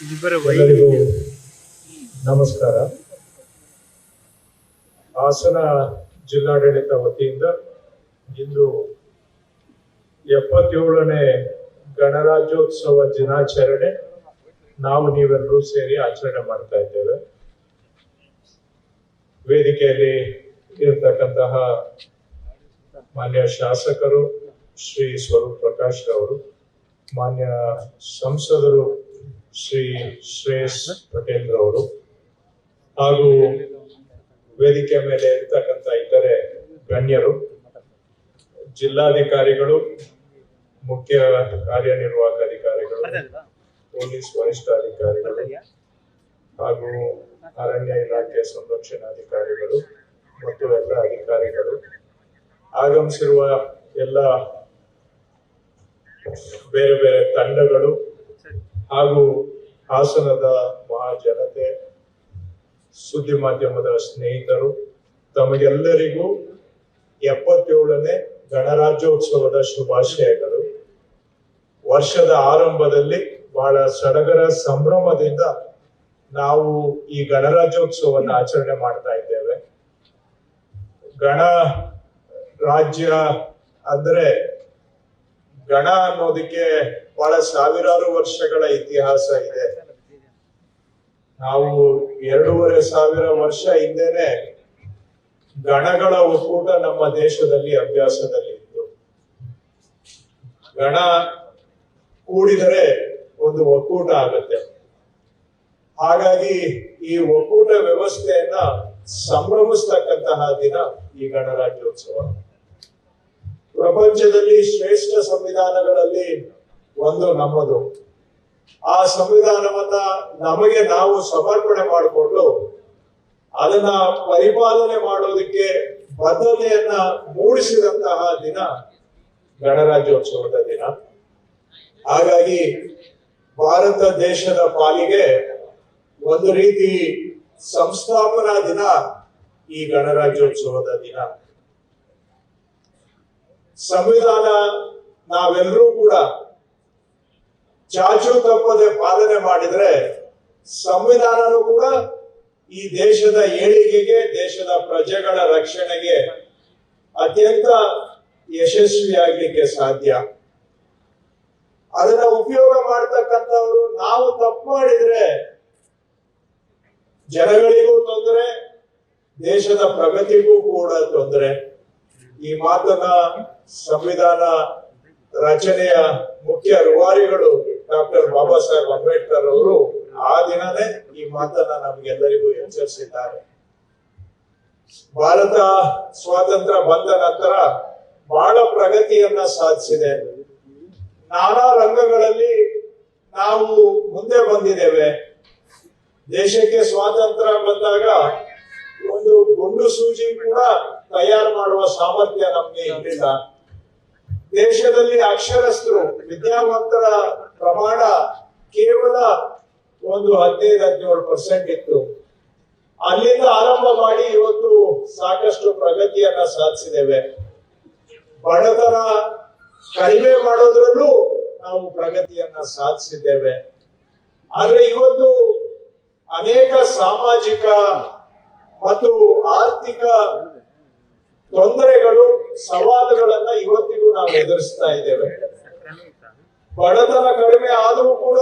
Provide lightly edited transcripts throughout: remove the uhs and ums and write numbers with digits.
ಎಲ್ಲರಿಗೂ ನಮಸ್ಕಾರ. ಹಾಸನ ಜಿಲ್ಲಾಡಳಿತ ವತಿಯಿಂದ ಇಂದು 77ನೇ ಗಣರಾಜ್ಯೋತ್ಸವ ದಿನಾಚರಣೆ ನಾವು ನೀವೆಲ್ಲರೂ ಸೇರಿ ಆಚರಣೆ ಮಾಡ್ತಾ ಇದ್ದೇವೆ. ವೇದಿಕೆಯಲ್ಲಿ ಇರತಕ್ಕಂತಹ ಮಾನ್ಯ ಶಾಸಕರು ಶ್ರೀ ಸ್ವರೂಪ್ ಪ್ರಕಾಶ್ ಅವರು, ಮಾನ್ಯ ಸಂಸದರು ಶ್ರೀ ಶ್ರೇಯಸ್ ಪಟೇಲ್ ರವರು, ಹಾಗೂ ವೇದಿಕೆ ಮೇಲೆ ಇರ್ತಕ್ಕಂಥ ಇತರೆ ಗಣ್ಯರು, ಜಿಲ್ಲಾಧಿಕಾರಿಗಳು, ಮುಖ್ಯ ಕಾರ್ಯನಿರ್ವಾಹಕ ಅಧಿಕಾರಿಗಳು, ಪೊಲೀಸ್ ವರಿಷ್ಠಾಧಿಕಾರಿಗಳು ಹಾಗೂ ಅರಣ್ಯ ಇಲಾಖೆ ಸಂರಕ್ಷಣಾಧಿಕಾರಿಗಳು ಮತ್ತು ಎಲ್ಲ ಅಧಿಕಾರಿಗಳು, ಆಗಮಿಸಿರುವ ಎಲ್ಲ ಬೇರೆ ಬೇರೆ ತಂಡಗಳು ಹಾಗೂ ಹಾಸನದ ಮಹಾಜನತೆ, ಸುದ್ದಿ ಮಾಧ್ಯಮದ ಸ್ನೇಹಿತರು, ತಮಗೆಲ್ಲರಿಗೂ 77ನೇ ಗಣರಾಜ್ಯೋತ್ಸವದ ಶುಭಾಶಯಗಳು. ವರ್ಷದ ಆರಂಭದಲ್ಲಿ ಬಹಳ ಸಡಗರ ಸಂಭ್ರಮದಿಂದ ನಾವು ಈ ಗಣರಾಜ್ಯೋತ್ಸವವನ್ನು ಆಚರಣೆ ಮಾಡ್ತಾ ಇದ್ದೇವೆ. ಗಣರಾಜ್ಯ ಅಂದ್ರೆ ಗಣ ಅನ್ನೋದಕ್ಕೆ ಬಹಳ ಸಾವಿರಾರು ವರ್ಷಗಳ ಇತಿಹಾಸ ಇದೆ. ನಾವು 2500 ವರ್ಷ ಹಿಂದೆನೆ ಗಣಗಳ ಒಕ್ಕೂಟ ನಮ್ಮ ದೇಶದಲ್ಲಿ ಅಭ್ಯಾಸದಲ್ಲಿ ಇತ್ತು. ಗಣ ಕೂಡಿದರೆ ಒಂದು ಒಕ್ಕೂಟ ಆಗುತ್ತೆ. ಹಾಗಾಗಿ ಈ ಒಕ್ಕೂಟ ವ್ಯವಸ್ಥೆಯನ್ನ ಸಂಭ್ರಮಿಸ್ತಕ್ಕಂತಹ ದಿನ ಈ ಗಣರಾಜ್ಯೋತ್ಸವ. ಪ್ರಪಂಚದಲ್ಲಿ ಶ್ರೇಷ್ಠ ಸಂವಿಧಾನಗಳಲ್ಲಿ ಒಂದು ನಮ್ಮದು. ಆ ಸಂವಿಧಾನವನ್ನ ನಮಗೆ ನಾವು ಸಮರ್ಪಣೆ ಮಾಡಿಕೊಂಡು ಅದನ್ನ ಪರಿಪಾಲನೆ ಮಾಡೋದಕ್ಕೆ ಬದ್ಧತೆಯನ್ನ ಮೂಡಿಸಿದಂತಹ ದಿನ ಗಣರಾಜ್ಯೋತ್ಸವದ ದಿನ. ಹಾಗಾಗಿ ಭಾರತ ದೇಶದ ಪಾಲಿಗೆ ಒಂದು ರೀತಿ ಸಂಸ್ಥಾಪನಾ ದಿನ ಈ ಗಣರಾಜ್ಯೋತ್ಸವದ ದಿನ. ಸಂವಿಧಾನ ನಾವೆಲ್ಲರೂ ಕೂಡ ಚಾಚು ತಪ್ಪದೆ ಪಾಲನೆ ಮಾಡಿದ್ರೆ ಸಂವಿಧಾನನೂ ಕೂಡ ಈ ದೇಶದ ಏಳಿಗೆಗೆ, ದೇಶದ ಪ್ರಜೆಗಳ ರಕ್ಷಣೆಗೆ ಅತ್ಯಂತ ಯಶಸ್ವಿಯಾಗಲಿಕ್ಕೆ ಸಾಧ್ಯ. ಅದನ್ನ ಉಪಯೋಗ ಮಾಡ್ತಕ್ಕಂಥವ್ರು ನಾವು ತಪ್ಪು ಮಾಡಿದ್ರೆ ಜನಗಳಿಗೂ ತೊಂದರೆ, ದೇಶದ ಪ್ರಗತಿಗೂ ಕೂಡ ತೊಂದರೆ. ಈ ಮಾತನ್ನ ಸಂವಿಧಾನ ರಚನೆಯ ಮುಖ್ಯ ರೂವಾರಿಗಳು ಡಾಕ್ಟರ್ ಬಾಬಾ ಸಾಹೇಬ್ ಅಂಬೇಡ್ಕರ್ ಅವರು ಆ ದಿನನೇ ಈ ಮಾತನ್ನ ನಮ್ಗೆಲ್ಲರಿಗೂ ಎಚ್ಚರಿಸಿದ್ದಾರೆ. ಭಾರತ ಸ್ವಾತಂತ್ರ್ಯ ಬಂದ ನಂತರ ಬಹಳ ಪ್ರಗತಿಯನ್ನ ಸಾಧಿಸಿದೆ. ನಾನಾ ರಂಗಗಳಲ್ಲಿ ನಾವು ಮುಂದೆ ಬಂದಿದ್ದೇವೆ. ದೇಶಕ್ಕೆ ಸ್ವಾತಂತ್ರ್ಯ ಬಂದಾಗ ಒಂದು ಗುಂಡು ಸೂಜಿ ಕೂಡ ತಯಾರು ಮಾಡುವ ಸಾಮರ್ಥ್ಯ ನಮ್ಗೆ ಇರಲಿಲ್ಲ. ದೇಶದಲ್ಲಿ ಅಕ್ಷರಸ್ಥರು, ವಿದ್ಯಾವಂತರ ಪ್ರಮಾಣ ಕೇವಲ ಒಂದು 15-17% ಇತ್ತು. ಅಲ್ಲಿಂದ ಆರಂಭ ಮಾಡಿ ಇವತ್ತು ಸಾಕಷ್ಟು ಪ್ರಗತಿಯನ್ನ ಸಾಧಿಸಿದ್ದೇವೆ. ಬಡತನ ಕಡಿಮೆ ಮಾಡೋದ್ರಲ್ಲೂ ನಾವು ಪ್ರಗತಿಯನ್ನ ಸಾಧಿಸಿದ್ದೇವೆ. ಆದ್ರೆ ಇವತ್ತು ಅನೇಕ ಸಾಮಾಜಿಕ ಮತ್ತು ಆರ್ಥಿಕ ತೊಂದರೆಗಳು, ಸವಾಲುಗಳನ್ನ ಇವತ್ತಿಗೂ ನಾವು ಎದುರಿಸ್ತಾ ಇದ್ದೇವೆ. ಬಡತನ ಕಡಿಮೆ ಆದರೂ ಕೂಡ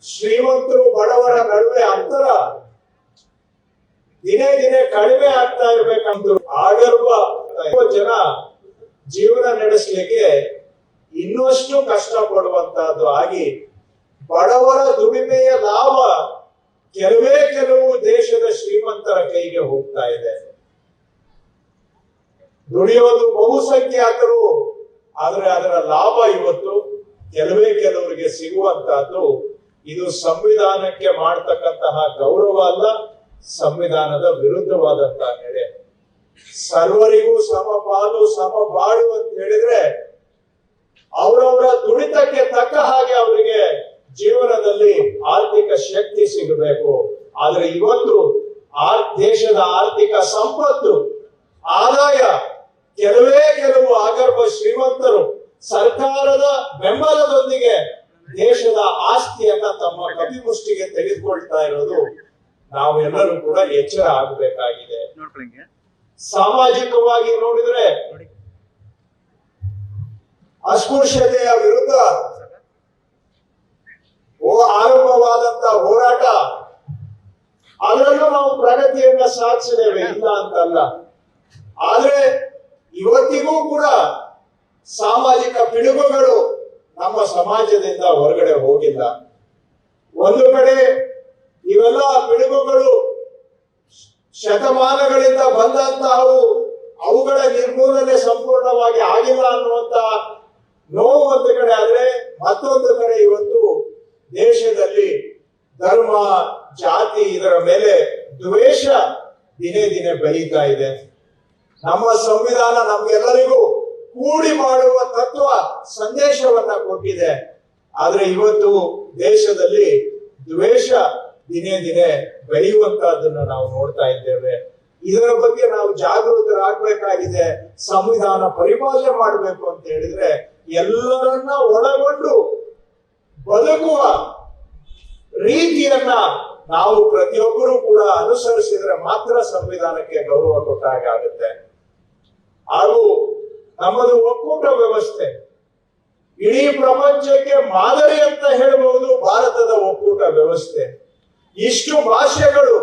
ಶ್ರೀಮಂತರು ಬಡವರ ನಡುವೆ ಅಂತರ ದಿನೇ ದಿನೇ ಕಡಿಮೆ ಆಗ್ತಾ ಇರ್ಬೇಕಂತ ಆಗರ್ಭ ಜನ ಜೀವನ ನಡೆಸಲಿಕ್ಕೆ ಇನ್ನಷ್ಟು ಕಷ್ಟ ಪಡುವಂತಹದ್ದು ಆಗಿ ಬಡವರ ದುಡಿಮೆಯ ಲಾಭ ಕೆಲವು ದೇಶದ ಶ್ರೀಮಂತರ ಕೈಗೆ ಹೋಗ್ತಾ ಇದೆ. ದುಡಿಯೋದು ಬಹುಸಂಖ್ಯಾತರು, ಆದ್ರೆ ಅದರ ಲಾಭ ಇವತ್ತು ಕೆಲವರಿಗೆ ಸಿಗುವಂತಹದ್ದು. ಇದು ಸಂವಿಧಾನಕ್ಕೆ ಮಾಡ್ತಕ್ಕಂತಹ ಗೌರವ ಅಲ್ಲ, ಸಂವಿಧಾನದ ವಿರುದ್ಧವಾದಂತಹ ನಡೆ. ಸರ್ವರಿಗೂ ಸಮಪಾಲು ಸಮಬಾಳು ಅಂತ ಹೇಳಿದ್ರೆ ಅವರವರ ದುಡಿತಕ್ಕೆ ತಕ್ಕ ಹಾಗೆ ಅವರಿಗೆ ಜೀವನದಲ್ಲಿ ಆರ್ಥಿಕ ಶಕ್ತಿ ಸಿಗಬೇಕು. ಆದ್ರೆ ಇವತ್ತು ದೇಶದ ಆರ್ಥಿಕ ಸಂಪತ್ತು, ಆದಾಯ ಕೆಲವು ಆಗರ್ಭ ಶ್ರೀಮಂತರು ಸರ್ಕಾರದ ಬೆಂಬಲದೊಂದಿಗೆ ದೇಶದ ಆಸ್ತಿಯನ್ನ ತಮ್ಮ ಕಪಿಮುಷ್ಟಿಗೆ ತೆಗೆದುಕೊಳ್ತಾ ಇರೋದು ನಾವೆಲ್ಲರೂ ಕೂಡ ಎಚ್ಚರ ಆಗಬೇಕಾಗಿದೆ. ಸಾಮಾಜಿಕವಾಗಿ ನೋಡಿದ್ರೆ ಅಸ್ಪೃಶ್ಯತೆಯ ವಿರುದ್ಧ ಆರಂಭವಾದಂತ ಹೋರಾಟ, ಅದರಲ್ಲೂ ನಾವು ಪ್ರಗತಿಯನ್ನ ಸಾಧಿಸಿದ್ದೇವೆ, ಇಲ್ಲ ಅಂತಲ್ಲ. ಆದ್ರೆ ಇವತ್ತಿಗೂ ಕೂಡ ಸಾಮಾಜಿಕ ಪಿಡುಗುಗಳು ನಮ್ಮ ಸಮಾಜದಿಂದ ಹೊರಗಡೆ ಹೋಗಿಲ್ಲ. ಒಂದು ಕಡೆ ಇವೆಲ್ಲ ಪಿಡುಗುಗಳು ಶತಮಾನಗಳಿಂದ ಬಂದಂತಹವು, ಅವುಗಳ ನಿರ್ಮೂಲನೆ ಸಂಪೂರ್ಣವಾಗಿ ಆಗಿಲ್ಲ ಅನ್ನುವಂತ ನೋವು ಒಂದು ಕಡೆ ಆದ್ರೆ, ಮತ್ತೊಂದು ಕಡೆ ಇವತ್ತು ದೇಶದಲ್ಲಿ ಧರ್ಮ, ಜಾತಿ ಇದರ ಮೇಲೆ ದ್ವೇಷ ದಿನೇ ದಿನೇ ಬೆಳೀತಾ ಇದೆ. ನಮ್ಮ ಸಂವಿಧಾನ ನಮ್ಗೆಲ್ಲರಿಗೂ ಕೂಡಿ ಮಾಡುವ ತತ್ವ ಸಂದೇಶವನ್ನ ಕೊಟ್ಟಿದೆ. ಆದ್ರೆ ಇವತ್ತು ದೇಶದಲ್ಲಿ ದ್ವೇಷ ದಿನೇ ದಿನೇ ಬೆಳೆಯುವಂತಹದನ್ನ ನಾವು ನೋಡ್ತಾ ಇದ್ದೇವೆ. ಇದರ ಬಗ್ಗೆ ನಾವು ಜಾಗೃತರಾಗಬೇಕಾಗಿದೆ. ಸಂವಿಧಾನ ಪರಿಪಾಲನೆ ಮಾಡಬೇಕು ಅಂತ ಹೇಳಿದ್ರೆ ಎಲ್ಲರನ್ನ ಒಳಗೊಂಡು ಬದುಕುವ ರೀತಿಯನ್ನ ನಾವು ಪ್ರತಿಯೊಬ್ಬರು ಕೂಡ ಅನುಸರಿಸಿದ್ರೆ ಮಾತ್ರ ಸಂವಿಧಾನಕ್ಕೆ ಗೌರವ ಕೊಟ್ಟಾಗ ಆಗುತ್ತೆ. ಹಾಗೂ ನಮ್ಮದು ಒಕ್ಕೂಟ ವ್ಯವಸ್ಥೆ ಇಡೀ ಪ್ರಪಂಚಕ್ಕೆ ಮಾದರಿ ಅಂತ ಹೇಳಬಹುದು. ಭಾರತದ ಒಕ್ಕೂಟ ವ್ಯವಸ್ಥೆ, ಇಷ್ಟು ಭಾಷೆಗಳು,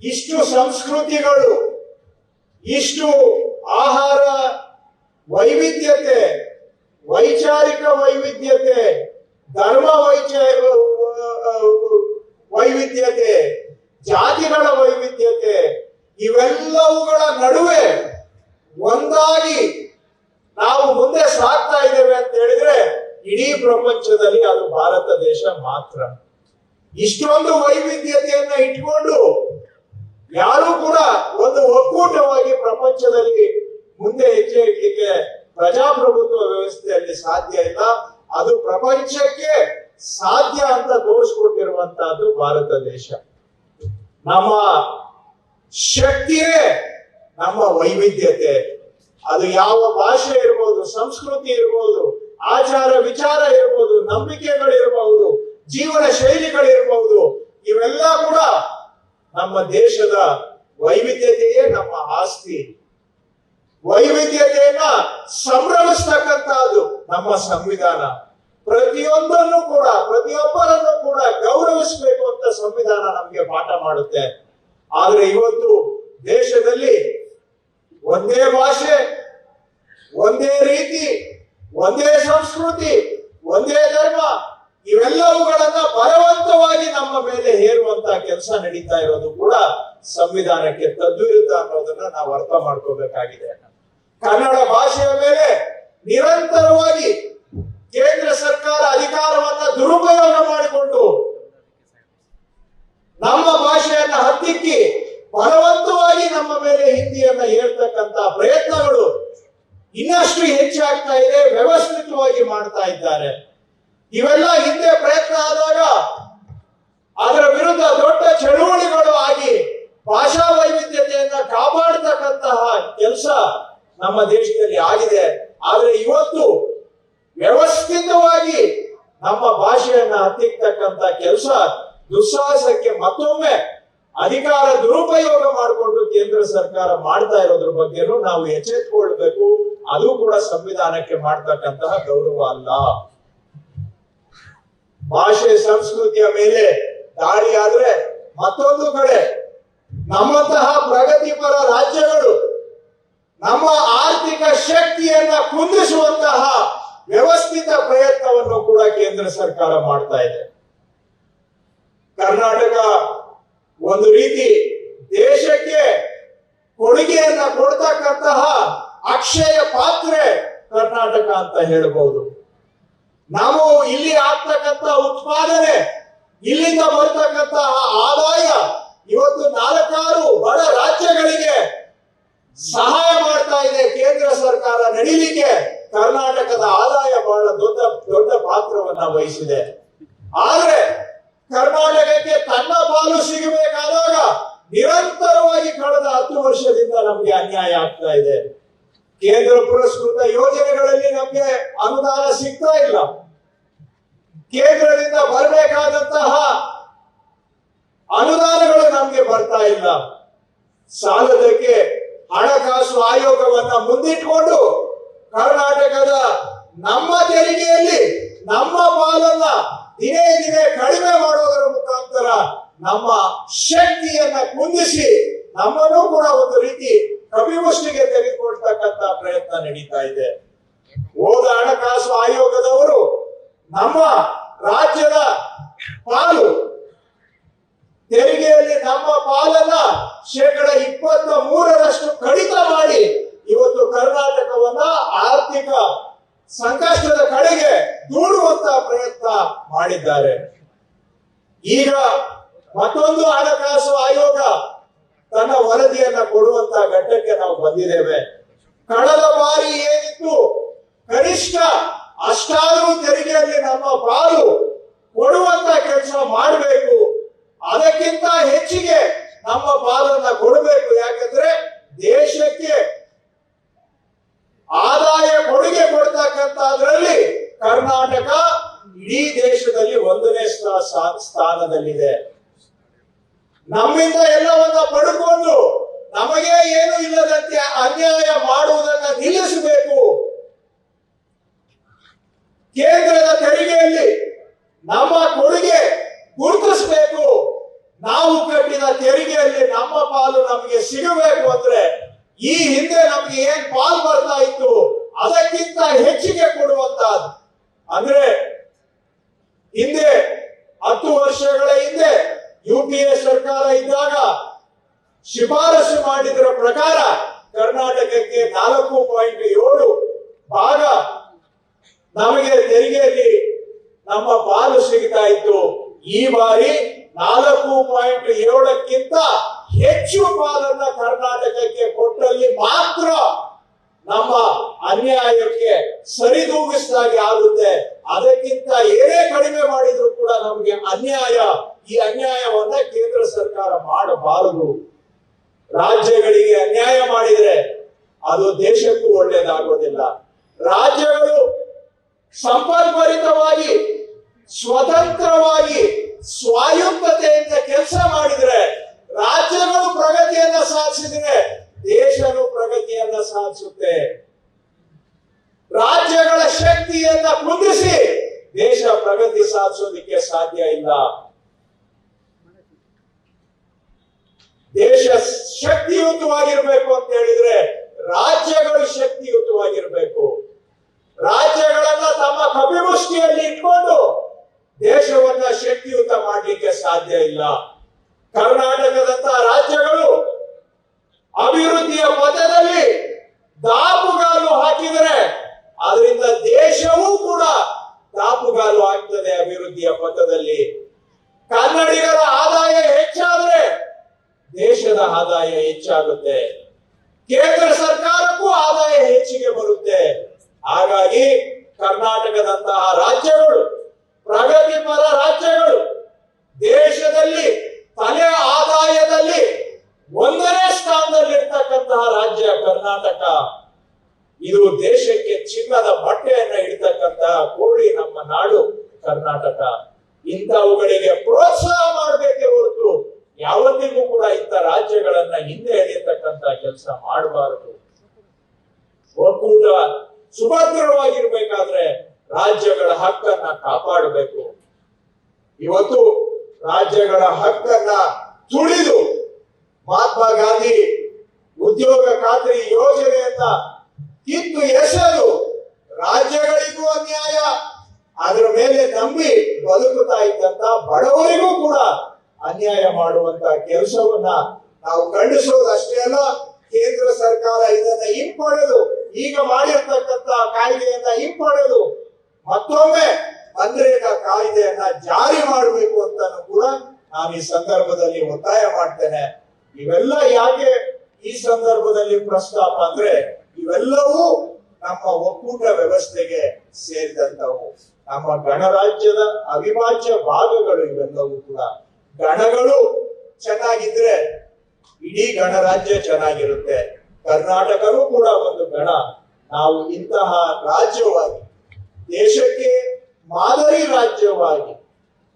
ಇಷ್ಟು ಸಂಸ್ಕೃತಿಗಳು, ಇಷ್ಟು ಆಹಾರ ವೈವಿಧ್ಯತೆ, ವೈಚಾರಿಕ ವೈವಿಧ್ಯತೆ, ಧರ್ಮ ವೈವಿಧ್ಯತೆ, ಜಾತಿಗಳ ವೈವಿಧ್ಯತೆ, ಇವೆಲ್ಲವುಗಳ ನಡುವೆ ಒಂದಾಗಿ ನಾವು ಮುಂದೆ ಸಾಗ್ತಾ ಇದ್ದೇವೆ ಅಂತ ಹೇಳಿದ್ರೆ ಇಡೀ ಪ್ರಪಂಚದಲ್ಲಿ ಅದು ಭಾರತ ದೇಶ ಮಾತ್ರ. ಇಷ್ಟೊಂದು ವೈವಿಧ್ಯತೆಯನ್ನ ಇಟ್ಕೊಂಡು ಯಾರು ಕೂಡ ಒಂದು ಒಕ್ಕೂಟವಾಗಿ ಪ್ರಪಂಚದಲ್ಲಿ ಮುಂದೆ ಹೆಜ್ಜೆ ಇಡ್ಲಿಕ್ಕೆ ಪ್ರಜಾಪ್ರಭುತ್ವ ವ್ಯವಸ್ಥೆಯಲ್ಲಿ ಸಾಧ್ಯ ಇಲ್ಲ. ಅದು ಪ್ರಪಂಚಕ್ಕೆ ಸಾಧ್ಯ ಅಂತ ತೋರಿಸ್ಕೊಟ್ಟಿರುವಂತಹದ್ದು ಭಾರತ ದೇಶ. ನಮ್ಮ ಶಕ್ತಿಯೇ ನಮ್ಮ ವೈವಿಧ್ಯತೆ. ಅದು ಯಾವ ಭಾಷೆ ಇರ್ಬೋದು, ಸಂಸ್ಕೃತಿ ಇರ್ಬೋದು, ಆಚಾರ ವಿಚಾರ ಇರ್ಬೋದು, ನಂಬಿಕೆಗಳಿರಬಹುದು, ಜೀವನ ಶೈಲಿಗಳಿರಬಹುದು, ಇವೆಲ್ಲ ಕೂಡ ನಮ್ಮ ದೇಶದ ವೈವಿಧ್ಯತೆಯೇ ನಮ್ಮ ಆಸ್ತಿ. ವೈವಿಧ್ಯತೆಯನ್ನ ಸಂಭ್ರಮಿಸ್ತಕ್ಕಂತಹದ್ದು ನಮ್ಮ ಸಂವಿಧಾನ. ಪ್ರತಿಯೊಂದನ್ನು ಕೂಡ, ಪ್ರತಿಯೊಬ್ಬರನ್ನು ಕೂಡ ಗೌರವಿಸಬೇಕು ಅಂತ ಸಂವಿಧಾನ ನಮ್ಗೆ ಪಾಠ ಮಾಡುತ್ತೆ. ಆದ್ರೆ ಇವತ್ತು ದೇಶದಲ್ಲಿ ಒಂದೇ ಭಾಷೆ, ಒಂದೇ ರೀತಿ, ಒಂದೇ ಸಂಸ್ಕೃತಿ, ಒಂದೇ ಧರ್ಮ, ಇವೆಲ್ಲವುಗಳನ್ನ ಬಲವಂತವಾಗಿ ನಮ್ಮ ಮೇಲೆ ಹೇರುವಂತ ಕೆಲಸ ನಡೀತಾ ಇರೋದು ಕೂಡ ಸಂವಿಧಾನಕ್ಕೆ ತದ್ವಿರುದ್ಧ ಅನ್ನೋದನ್ನ ನಾವು ಅರ್ಥ ಮಾಡ್ಕೋಬೇಕಾಗಿದೆ. ಕನ್ನಡ ಭಾಷೆಯ ಮೇಲೆ ನಿರಂತರವಾಗಿ ಕೇಂದ್ರ ಸರ್ಕಾರ ಅಧಿಕಾರವನ್ನ ದುರುಪಯೋಗ ಮಾಡಿಕೊಂಡು ನಮ್ಮ ಭಾಷೆಯನ್ನ ಹತ್ತಿಕ್ಕಿ ಬಲವಂತವಾಗಿ ನಮ್ಮ ಮೇಲೆ ಹಿಂದಿಯನ್ನ ಹೇಳ್ತಕ್ಕಂತ ಪ್ರಯತ್ನಗಳು ಇನ್ನಷ್ಟು ಹೆಚ್ಚಾಗ್ತಾ ಇದೆ, ವ್ಯವಸ್ಥಿತವಾಗಿ ಮಾಡ್ತಾ ಇದ್ದಾರೆ. ಇವೆಲ್ಲ ಹಿಂದೆ ಪ್ರಯತ್ನ ಆದಾಗ ಅದರ ವಿರುದ್ಧ ದೊಡ್ಡ ಚಳುವಳಿಗಳು ಆಗಿ ಭಾಷಾ ವೈವಿಧ್ಯತೆಯನ್ನ ಕಾಪಾಡತಕ್ಕಂತಹ ಕೆಲಸ ನಮ್ಮ ದೇಶದಲ್ಲಿ ಆಗಿದೆ. ಆದ್ರೆ ಇವತ್ತು ವ್ಯವಸ್ಥಿತವಾಗಿ ನಮ್ಮ ಭಾಷೆಯನ್ನ ಹತ್ತಿಕ್ಕತಕ್ಕಂತ ಕೆಲಸ ದುಸ್ಸಾಹಸಕ್ಕೆ ಮತ್ತೊಮ್ಮೆ ಅಧಿಕಾರ ದುರುಪಯೋಗ ಮಾಡಿಕೊಂಡು ಕೇಂದ್ರ ಸರ್ಕಾರ ಮಾಡ್ತಾ ಇರೋದ್ರ ಬಗ್ಗೆನೂ ನಾವು ಎಚ್ಚೆತ್ತುಕೊಳ್ಬೇಕು. ಅದು ಕೂಡ ಸಂವಿಧಾನಕ್ಕೆ ಮಾಡ್ತಕ್ಕಂತಹ ಗೌರವ ಅಲ್ಲ. ಭಾಷೆ ಸಂಸ್ಕೃತಿಯ ಮೇಲೆ ದಾಳಿ ಆದ್ರೆ ಮತ್ತೊಂದು ಕಡೆ ನಮ್ಮಂತಹ ಪ್ರಗತಿಪರ ರಾಜ್ಯಗಳು ನಮ್ಮ ಆರ್ಥಿಕ ಶಕ್ತಿಯನ್ನ ಕುಂದಿಸುವಂತಹ ವ್ಯವಸ್ಥಿತ ಪ್ರಯತ್ನವನ್ನು ಕೂಡ ಕೇಂದ್ರ ಸರ್ಕಾರ ಮಾಡ್ತಾ ಇದೆ. ಕರ್ನಾಟಕ ಒಂದು ರೀತಿ ದೇಶಕ್ಕೆ ಕೊಡುಗೆಯನ್ನ ಕೊಡ್ತಕ್ಕಂತಹ ಅಕ್ಷಯ ಪಾತ್ರೆ ಕರ್ನಾಟಕ ಅಂತ ಹೇಳಬಹುದು. ನಾವು ಇಲ್ಲಿ ಆಗ್ತಕ್ಕಂತ ಉತ್ಪಾದನೆ, ಇಲ್ಲಿಂದ ಬರ್ತಕ್ಕಂತಹ ಆದಾಯ ಇವತ್ತು 4 ಬಡ ರಾಜ್ಯಗಳಿಗೆ ಸಹಾಯ ಮಾಡ್ತಾ ಇದೆ ಕೇಂದ್ರ ಸರ್ಕಾರ ನಡೀಲಿಕ್ಕೆ. ಕರ್ನಾಟಕದ ಆದಾಯ ಬಹಳ ದೊಡ್ಡ ಪಾತ್ರವನ್ನ ವಹಿಸಿದೆ. ಆದ್ರೆ ಕರ್ನಾಟಕಕ್ಕೆ ತನ್ನ ಪಾಲು ಸಿಗಬೇಕಾದಾಗ ನಿರಂತರವಾಗಿ ಕಳೆದ 10 ವರ್ಷದಿಂದ ನಮ್ಗೆ ಅನ್ಯಾಯ ಆಗ್ತಾ ಇದೆ. ಕೇಂದ್ರ ಪುರಸ್ಕೃತ ಯೋಜನೆಗಳಲ್ಲಿ ನಮ್ಗೆ ಅನುದಾನ ಸಿಗ್ತಾ ಇಲ್ಲ. ಕೇಂದ್ರದಿಂದ ಬರಬೇಕಾದಂತಹ ಸಾಲದಕ್ಕೆ ಹಣಕಾಸು ಆಯೋಗವನ್ನ ಮುಂದಿಟ್ಕೊಂಡು ಕರ್ನಾಟಕದ ನಮ್ಮ ತೆರಿಗೆಯಲ್ಲಿ ನಮ್ಮ ಪಾಲನ್ನ ದಿನೇ ದಿನೇ ಕಡಿಮೆ ಮಾಡೋದರ ಮುಖಾಂತರ ನಮ್ಮ ಶಕ್ತಿಯನ್ನ ಕುಂದಿಸಿ ನಮ್ಮನ್ನು ಕೂಡ ಒಂದು ರೀತಿ ಕಪಿಮುಷ್ಟಿಗೆ ತೆಗೆದುಕೊಳ್ತಕ್ಕಂತ ಪ್ರಯತ್ನ ನಡೀತಾ ಇದೆ. ಹೋದ ಹಣಕಾಸು ಆಯೋಗದವರು ನಮ್ಮ ರಾಜ್ಯದ ಪಾಲು ತೆರಿಗೆಯಲ್ಲಿ ನಮ್ಮ ಪಾಲನ್ನ 23% ಕಡಿತ ಮಾಡಿ ಇವತ್ತು ಕರ್ನಾಟಕವನ್ನ ಆರ್ಥಿಕ ಸಂಕಷ್ಟದ ಕಡೆಗೆ ದೂಡುವಂತ ಪ್ರಯತ್ನ ಮಾಡಿದ್ದಾರೆ. ಈಗ ಮತ್ತೊಂದು ಹಣಕಾಸು ಆಯೋಗ ತನ್ನ ವರದಿಯನ್ನ ಕೊಡುವಂತ ಘಟ್ಟಕ್ಕೆ ನಾವು ಬಂದಿದ್ದೇವೆ. ಕಳೆದ ಬಾರಿ ಏನಿತ್ತು ಕನಿಷ್ಠ ಅಷ್ಟಾದರೂ ತೆರಿಗೆಯಲ್ಲಿ ನಮ್ಮ ಪಾಲು ಕೊಡುವಂತ ಕೆಲಸ ಮಾಡಬೇಕು, ಅದಕ್ಕಿಂತ ಹೆಚ್ಚಿಗೆ ನಮ್ಮ ಪಾಲನ್ನ ಕೊಡಬೇಕು. ಯಾಕಂದ್ರೆ ದೇಶಕ್ಕೆ ಆದಾಯ ಕೊಡುಗೆ ಕೊಡ್ತಕ್ಕಂಥದ್ರಲ್ಲಿ ಕರ್ನಾಟಕ ಇಡೀ ದೇಶದಲ್ಲಿ 1ನೇ ಸ್ಥಾನದಲ್ಲಿದೆ. ನಮ್ಮಿಂದ ಎಲ್ಲವನ್ನ ಪಡ್ಕೊಂಡು ನಮಗೆ ಏನು ಇಲ್ಲದಂತೆ ಅನ್ಯಾಯ ಮಾಡುವುದನ್ನ ನಿಲ್ಲಿಸಬೇಕು. ಕೇಂದ್ರದ ತೆರಿಗೆಯಲ್ಲಿ ನಮ್ಮ ಕೊಡುಗೆ ಗುರುತಿಸಬೇಕು. ನಾವು ಕಟ್ಟಿದ ತೆರಿಗೆಯಲ್ಲಿ ನಮ್ಮ ಪಾಲು ನಮಗೆ ಸಿಗಬೇಕು ಅಂದ್ರೆ ಈ ಹಿಂದೆ ನಮ್ಗೆ ಏನ್ ಪಾಲು ಬರ್ತಾ ಇತ್ತು ಅದಕ್ಕಿಂತ ಹೆಚ್ಚಿಗೆ ಕೊಡುವಂತಹದ್ದು. ಅಂದ್ರೆ ಹಿಂದೆ 10 ವರ್ಷಗಳ ಹಿಂದೆ UPA ಸರ್ಕಾರ ಇದ್ದಾಗ ಶಿಫಾರಸು ಮಾಡಿದ್ರ ಪ್ರಕಾರ ಕರ್ನಾಟಕಕ್ಕೆ 4.7 ಭಾಗ ನಮಗೆ ತೆರಿಗೆಯಲ್ಲಿ ನಮ್ಮ ಪಾಲು ಸಿಗ್ತಾ ಇತ್ತು. ಈ ಬಾರಿ 4.7ಕ್ಕಿಂತ ಹೆಚ್ಚು ಪಾಲನ್ನ ಕರ್ನಾಟಕಕ್ಕೆ ಕೊಟ್ಟಲ್ಲಿ ಮಾತ್ರ ನಮ್ಮ ಅನ್ಯಾಯಕ್ಕೆ ಸರಿದೂಗಿಸಿದಾಗೆ ಆಗುತ್ತೆ. ಅದಕ್ಕಿಂತ ಏನೇ ಕಡಿಮೆ ಮಾಡಿದ್ರು ಕೂಡ ನಮಗೆ ಅನ್ಯಾಯ. ಈ ಅನ್ಯಾಯವನ್ನ ಕೇಂದ್ರ ಸರ್ಕಾರ ಮಾಡಬಾರದು. ರಾಜ್ಯಗಳಿಗೆ ಅನ್ಯಾಯ ಮಾಡಿದ್ರೆ ಅದು ದೇಶಕ್ಕೂ ಒಳ್ಳೆಯದಾಗೋದಿಲ್ಲ. ರಾಜ್ಯಗಳು ಸಂಪದ್ಭರಿತವಾಗಿ ಸ್ವತಂತ್ರವಾಗಿ ಸ್ವಾಯತ್ತತೆಯಿಂದ ಕೆಲಸ ಮಾಡಿದ್ರೆ, ರಾಜ್ಯಗಳು ಪ್ರಗತಿಯನ್ನ ಸಾಧಿಸಿದ್ರೆ ದೇಶನು ಪ್ರಗತಿಯನ್ನ ಸಾಧಿಸುತ್ತೆ. ರಾಜ್ಯಗಳ ಶಕ್ತಿಯನ್ನ ಕುಂದಿಸಿ ದೇಶ ಪ್ರಗತಿ ಸಾಧಿಸೋದಕ್ಕೆ ಸಾಧ್ಯ ಇಲ್ಲ. ದೇಶ ಶಕ್ತಿಯುತವಾಗಿರ್ಬೇಕು ಅಂತ ಹೇಳಿದ್ರೆ ರಾಜ್ಯಗಳು ಶಕ್ತಿಯುತವಾಗಿರ್ಬೇಕು. ರಾಜ್ಯಗಳನ್ನ ತಮ್ಮ ಕಪಿಮುಷ್ಟಿಯಲ್ಲಿ ಇಟ್ಕೊಂಡು ದೇಶವನ್ನ ಶಕ್ತಿಯುತ ಮಾಡಲಿಕ್ಕೆ ಸಾಧ್ಯ ಇಲ್ಲ. ಕರ್ನಾಟಕದಂತ ರಾಜ್ಯಗಳು ಅಭಿವೃದ್ಧಿಯ ಪಥದಲ್ಲಿ ದಾಪುಗಾಲು ಹಾಕಿದರೆ ಅದರಿಂದ ದೇಶವೂ ಕೂಡ ದಾಪುಗಾಲು ಆಗ್ತದೆ. ಅಭಿವೃದ್ಧಿಯ ಪಥದಲ್ಲಿ ಕನ್ನಡಿಗರ ಆದಾಯ ಹೆಚ್ಚಾದ್ರೆ ದೇಶದ ಆದಾಯ ಹೆಚ್ಚಾಗುತ್ತೆ, ಕೇಂದ್ರ ಸರ್ಕಾರಕ್ಕೂ ಆದಾಯ ಹೆಚ್ಚಿಗೆ ಬರುತ್ತೆ. ಹಾಗಾಗಿ ಕರ್ನಾಟಕದಂತಹ ರಾಜ್ಯಗಳು ಪ್ರಗತಿಪರ ರಾಜ್ಯಗಳು, ದೇಶದಲ್ಲಿ ತಲೆ ಆದಾಯದಲ್ಲಿ 1ನೇ ಸ್ಥಾನದಲ್ಲಿರ್ತಕ್ಕಂತಹ ರಾಜ್ಯ ಕರ್ನಾಟಕ. ಇದು ದೇಶಕ್ಕೆ ಚಿನ್ನದ ಬಟ್ಟೆಯನ್ನ ಇಡ್ತಕ್ಕಂತಹ ಕೋಳಿ ನಮ್ಮ ನಾಡು ಕರ್ನಾಟಕ. ಇಂಥವುಗಳಿಗೆ ಪ್ರೋತ್ಸಾಹ ಮಾಡಬೇಕೇ ಹೊರತು ಯಾವತ್ತಿಗೂ ಕೂಡ ಇಂಥ ರಾಜ್ಯಗಳನ್ನ ಹಿಂದೆ ಎಳೆಯತಕ್ಕಂತ ಕೆಲಸ ಮಾಡಬಾರದು. ಒಕ್ಕೂಟ ಸುಭದ್ರವಾಗಿರ್ಬೇಕಾದ್ರೆ ರಾಜ್ಯಗಳ ಹಕ್ಕನ್ನ ಕಾಪಾಡಬೇಕು. ಇವತ್ತು ರಾಜ್ಯಗಳ ಹಕ್ಕನ್ನ ತುಳಿದು ಮಹಾತ್ಮ ಗಾಂಧಿ ಉದ್ಯೋಗ ಖಾತ್ರಿ ಯೋಜನೆಯನ್ನ ಕಿತ್ತು ಎಸೆದು ರಾಜ್ಯಗಳಿಗೂ ಅನ್ಯಾಯ, ಅದರ ಮೇಲೆ ನಂಬಿ ಬದುಕುತ್ತಾ ಇದ್ದಂತ ಬಡವರಿಗೂ ಕೂಡ ಅನ್ಯಾಯ ಮಾಡುವಂತ ಕೆಲಸವನ್ನ ನಾವು ಖಂಡಿಸೋದಷ್ಟೇ ಅಲ್ಲ, ಕೇಂದ್ರ ಸರ್ಕಾರ ಇದನ್ನ ಹಿಂಪಡೆದು ಈಗ ಮಾಡಿರ್ತಕ್ಕಂತ ಕಾಯ್ದೆಯನ್ನ ಹಿಂಪಡೆದು ಮತ್ತೊಮ್ಮೆ ಮನ್ರೇಗಾ ಕಾಯ್ದೆಯನ್ನ ಜಾರಿ ಮಾಡಬೇಕು ಅಂತ ಕೂಡ ನಾನು ಈ ಸಂದರ್ಭದಲ್ಲಿ ಒತ್ತಾಯ ಮಾಡ್ತೇನೆ. ಇವೆಲ್ಲ ಯಾಕೆ ಈ ಸಂದರ್ಭದಲ್ಲಿ ಪ್ರಸ್ತಾಪ ಅಂದ್ರೆ ಇವೆಲ್ಲವೂ ನಮ್ಮ ಒಕ್ಕೂಟ ವ್ಯವಸ್ಥೆಗೆ ಸೇರಿದಂತವು, ನಮ್ಮ ಗಣರಾಜ್ಯದ ಅವಿಭಾಜ್ಯ ಭಾಗಗಳು. ಇವೆಲ್ಲವೂ ಕೂಡ ಗಣಗಳು ಚೆನ್ನಾಗಿದ್ರೆ ಇಡೀ ಗಣರಾಜ್ಯ ಚೆನ್ನಾಗಿರುತ್ತೆ. ಕರ್ನಾಟಕವೂ ಕೂಡ ಒಂದು ಗಣ. ನಾವು ಇಂತಹ ರಾಜ್ಯವಾಗಿ, ದೇಶಕ್ಕೆ ಮಾದರಿ ರಾಜ್ಯವಾಗಿ,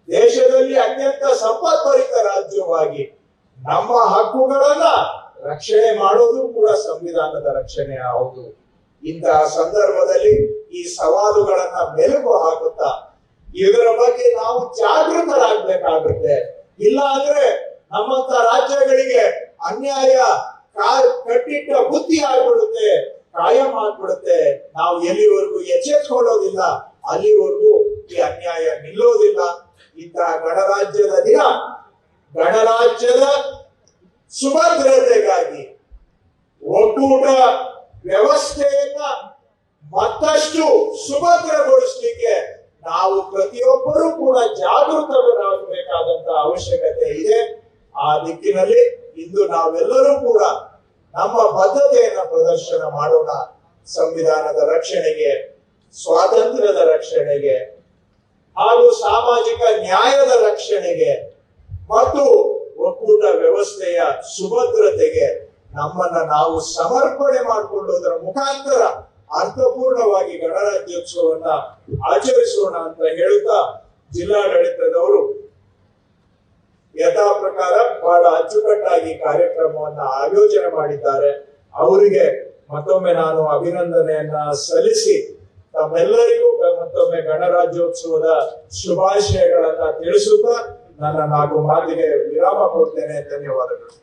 ದೇಶದಲ್ಲಿ ಅತ್ಯಂತ ಸಂಪದ್ಭರಿತ ರಾಜ್ಯವಾಗಿ ನಮ್ಮ ಹಕ್ಕುಗಳು ರಕ್ಷಣೆ ಮಾಡೋದು ಕೂಡ ಸಂವಿಧಾನದ ರಕ್ಷಣೆ ಹೌದು. ಇಂತಹ ಸಂದರ್ಭದಲ್ಲಿ ಈ ಸವಾಲುಗಳನ್ನ ಮೆಲುಕು ಹಾಕುತ್ತಾ ಇದರ ಬಗ್ಗೆ ನಾವು ಜಾಗೃತರಾಗಬೇಕಾಗುತ್ತೆ. ಇಲ್ಲ ಅಂದ್ರೆ ನಮ್ಮಂತ ರಾಜ್ಯಗಳಿಗೆ ಅನ್ಯಾಯ ಕಟ್ಟಿಟ್ಟ ಬುದ್ಧಿ ಆಗ್ಬಿಡುತ್ತೆ, ಕಾಯಂ ಆಗ್ಬಿಡುತ್ತೆ. ನಾವು ಎಲ್ಲಿವರೆಗೂ ಎಚ್ಚೆತ್ಕೊಳ್ಳೋದಿಲ್ಲ ಅಲ್ಲಿವರೆಗೂ ಈ ಅನ್ಯಾಯ ನಿಲ್ಲೋದಿಲ್ಲ. ಇಂತಹ ಗಣರಾಜ್ಯದ ದಿನ, ಗಣರಾಜ್ಯದ ಸುಭದ್ರತೆಗಾಗಿ ಒಕ್ಕೂಟ ವ್ಯವಸ್ಥೆಯನ್ನ ಮತ್ತಷ್ಟು ಸುಭದ್ರಗೊಳಿಸಲಿಕ್ಕೆ ನಾವು ಪ್ರತಿಯೊಬ್ಬರೂ ಕೂಡ ಜಾಗೃತರಾಗಬೇಕಾದಂತ ಅವಶ್ಯಕತೆ ಇದೆ. ಆ ದಿಕ್ಕಿನಲ್ಲಿ ಇಂದು ನಾವೆಲ್ಲರೂ ಕೂಡ ನಮ್ಮ ಬದ್ಧತೆಯನ್ನ ಪ್ರದರ್ಶನ ಮಾಡೋಣ. ಸಂವಿಧಾನದ ರಕ್ಷಣೆಗೆ, ಸ್ವಾತಂತ್ರ್ಯದ ರಕ್ಷಣೆಗೆ ಹಾಗೂ ಸಾಮಾಜಿಕ ನ್ಯಾಯದ ರಕ್ಷಣೆಗೆ ಮತ್ತು ಒಕ್ಕೂಟ ವ್ಯವಸ್ಥೆಯ ಸುಭದ್ರತೆಗೆ ನಮ್ಮನ್ನ ನಾವು ಸಮರ್ಪಣೆ ಮಾಡಿಕೊಳ್ಳುವುದರ ಮುಖಾಂತರ ಅರ್ಥಪೂರ್ಣವಾಗಿ ಗಣರಾಜ್ಯೋತ್ಸವವನ್ನ ಆಚರಿಸೋಣ ಅಂತ ಹೇಳುತ್ತಾ, ಜಿಲ್ಲಾಡಳಿತದವರು ಯಥಾ ಪ್ರಕಾರ ಬಹಳ ಅಚ್ಚುಕಟ್ಟಾಗಿ ಕಾರ್ಯಕ್ರಮವನ್ನ ಆಯೋಜನೆ ಮಾಡಿದ್ದಾರೆ. ಅವರಿಗೆ ಮತ್ತೊಮ್ಮೆ ನಾನು ಅಭಿನಂದನೆಯನ್ನ ಸಲ್ಲಿಸಿ ತಮ್ಮೆಲ್ಲರಿಗೂ ಮತ್ತೊಮ್ಮೆ ಗಣರಾಜ್ಯೋತ್ಸವದ ಶುಭಾಶಯಗಳನ್ನ ತಿಳಿಸುತ್ತಾ ನನ್ನ 4 ಮಾತಿಗೆ ವಿರಾಮ ಕೊಡ್ತೇನೆ. ಧನ್ಯವಾದಗಳು.